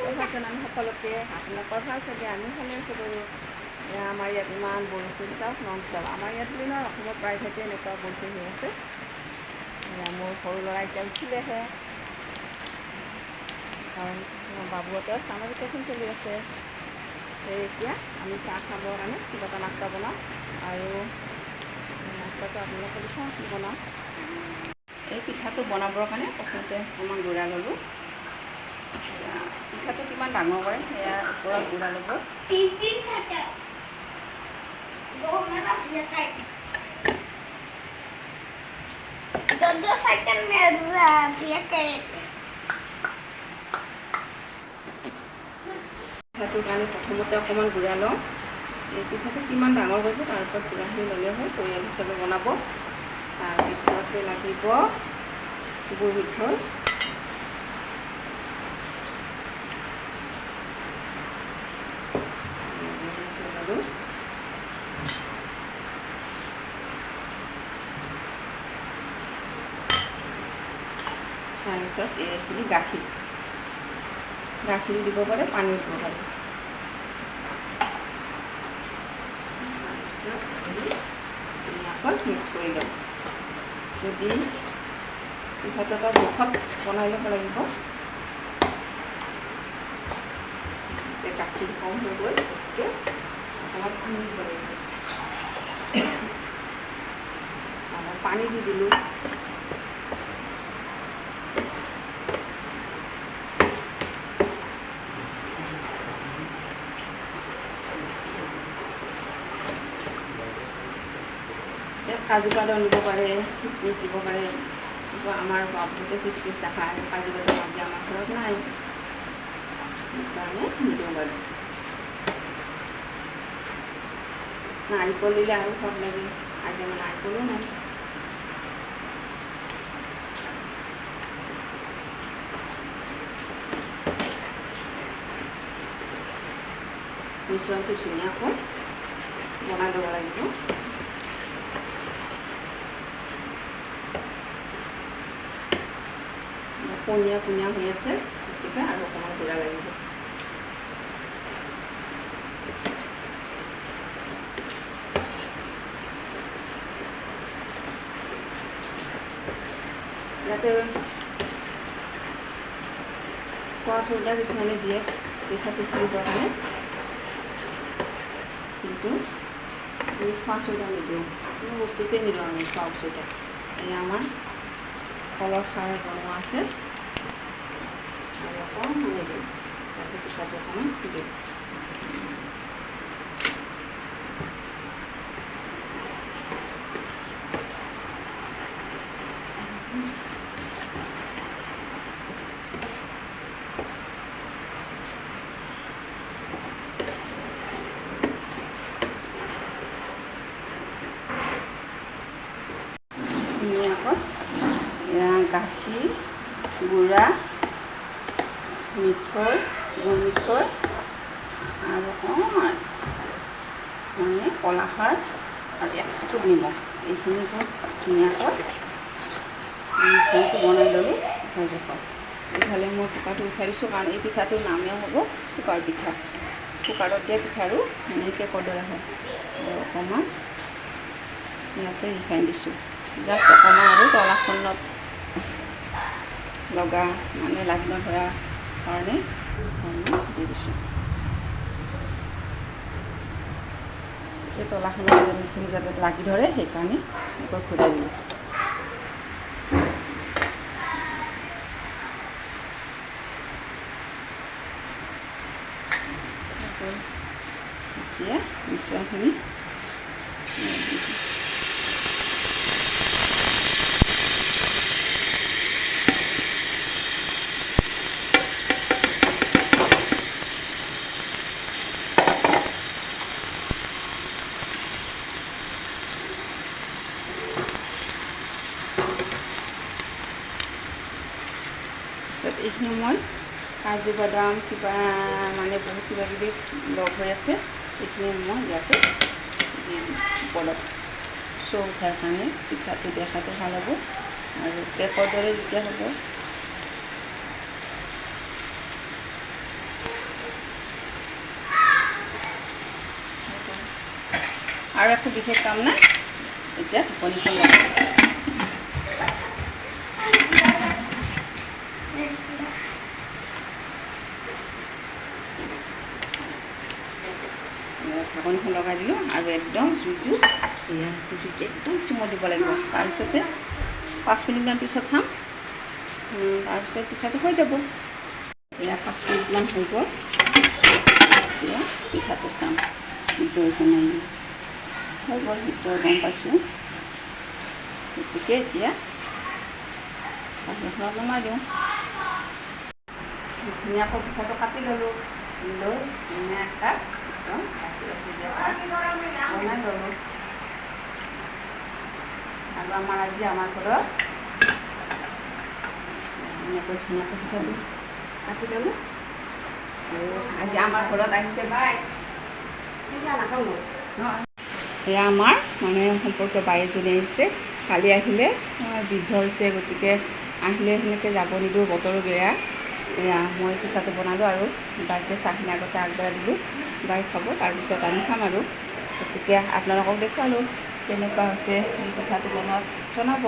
সুপ্ৰভাত আমি সকলোকে আপোনালোকৰ ভাল চাগে আমি ভালে আছোঁ বাৰু। আমাৰ ইয়াত ইমান বৰষুণ চাওক নন ষ্টপ। আমাৰ ইয়াত বুলি নহয় অসমৰ প্ৰায়ভাগে এনেকুৱা বৰষুণ হৈ আছে। মোৰ সৰু ল'ৰা এতিয়া উঠিলেহে, কাৰণ মোৰ বাবুহঁতৰ চামাৰ ভেকেশ্যন চলি আছে। সেই এতিয়া আমি চাহ খাবৰ কাৰণে কিবা এটা নাস্তা বনাওঁ, আৰু নাস্তাটো আপোনালোকে দেখুৱাওঁ কি বনাওঁ। এই পিঠাটো বনাবৰ কাৰণে প্ৰথমতে অকণমান গুড়া ল'লোঁ। পিঠাটো কিমান ডাঙৰ কৰে সেয়া ওপৰত গুড়া ল'ব। পিঠাটোৰ কাৰণে প্ৰথমতে অকণমান গুড়া লওঁ। এই পিঠাটো কিমান ডাঙৰ কৰিব তাৰ ওপৰত গুড়াখিনি ল'লে হয়, পৰিয়াল হিচাপে বনাব। তাৰপিছতে লাগিব গুৰ মিঠৈ। তাৰপিছত এইখিনি গাখীৰ দিব পাৰে, পানী দিব পাৰে। তাৰপিছত ধুনীয়াকৈ মিক্স কৰি লওঁ। যদি পিঠাটো এটা জোখত বনাই ল'ব লাগিব, যে গাখীৰ কম হৈ গ'ল গতিকে অকণমান পানী দিব লাগিব। পানী দি দিলোঁ। কাজু বাদাম দিব পাৰে, খিচমিচ দিব পাৰে। কিন্তু আমাৰ বাবুতে খিচমিচ নাখায়, কাজু বাদাম আজি আমাৰ ঘৰত নাই, সেইকাৰণে নিদিওঁ বাৰু। নাৰিকল দিলে আৰু সোৱাদ লাগে, আজি আমাৰ নাৰিকলো নাই। মিশ্ৰণটো ধুনীয়াকৈ বনাই ল'ব লাগিব। পনীয়া হৈ আছে, গতিকে আৰু অকণমান গুড়া লাগিব। ইয়াতে খোৱা চৌদা কিছুমানে দিয়ে পিঠাটো ফুলিবৰ কাৰণে, কিন্তু আমি খোৱা চৌদা নিদিওঁ, কোনো বস্তুতে নিদিওঁ আমি খোৱা চৌদা। এই আমাৰ কলৰ খাৰ বনোৱা আছে, আৰু অকণমান দিওঁ যাতে পিঠাটো অকণমান ফুলে। ধুনীয়াকৈ গাখীৰ, গুড়া, মিঠৈ, গুৰ মিঠৈ আৰু অকণমান মানে কলাখাৰ আৰু 1 চিকুট নিমখ, এইখিনি ধুনীয়াকৈ মিশ্ৰণটো বনাই ল'লোঁ জোখত। এইফালে মই কুকাৰটো উঠাই দিছোঁ, কাৰণ এই পিঠাটোৰ নামেই হ'ব কুকাৰ পিঠা। কুকাৰত দিয়া পিঠা আৰু এনেকৈ কদৰা হয়। আৰু অকণমান ইয়াতে ৰিফাইন দিছোঁ, জাষ্ট অকণমান আৰু তলাখনত লগা মানে লাগি নধৰা কাৰণে দি দিছোঁ। এই তলাখনত এইখিনি যাতে লাগি ধৰে সেইকাৰণে এনেকৈ ঘূৰাই দিলোঁ। এতিয়া মিশ্ৰণখিনি এইখিনি মই কাজু বাদাম কিবা মানে বহুত কিবা কিবি লগ হৈ আছে, এইখিনি মই ইয়াতে দি দিম ওপৰত। শ্ব' উঠাৰ কাৰণে পিঠাটো দেখাটো ভাল হ'ব, আৰু কেকৰ দৰে যেতিয়া হ'ব আৰু একো বিশেষ কাম নাই। এতিয়া ঢাকনিখন লগাই ঢাকনিখন লগাই দিলোঁ আৰু একদম জুইটো একদম চিমত দিব লাগিব। তাৰপিছতে 5 মিনিটমান পিছত চাম, তাৰপিছত পিঠাটো হৈ যাব। এয়া 5 মিনিটমান হৈ গ'ল। এতিয়া পিঠাটো চাম সিদ্ধ হৈছে নাই। হৈ গ'ল, সিদ্ধ গম পাইছোঁ। গতিকে এতিয়া পানীখনত নমাই দিওঁ। ধুনীয়াকৈ পিঠাটো কাটি ল'লোঁ, লৈ ধুনীয়াকৈ একদম বনাই ল'লোঁ। আৰু আজি আমাৰ ঘৰত এনেকৈ ধুনীয়াকৈ পিঠাটো কাটি ল'লোঁ। আৰু আজি আমাৰ ঘৰত আহিছে বাই। এয়া আমাৰ মানে সম্পৰ্কীয় বাই এজনী আহিছে। কালি আহিলে, বৃদ্ধ হৈছে, গতিকে আহিলে সেনেকৈ যাব নিদিওঁ, বতৰো বেয়া। এয়া মই পিঠাটো বনালোঁ আৰু বাইকে চাহখিনি আগতে আগবঢ়াই দিলোঁ। বাই খাব, তাৰপিছত আমি খাম আৰু। গতিকে আপোনালোকক দেখুৱালোঁ কেনেকুৱা হৈছে। এই পিঠাটো বনোৱাত জনাব।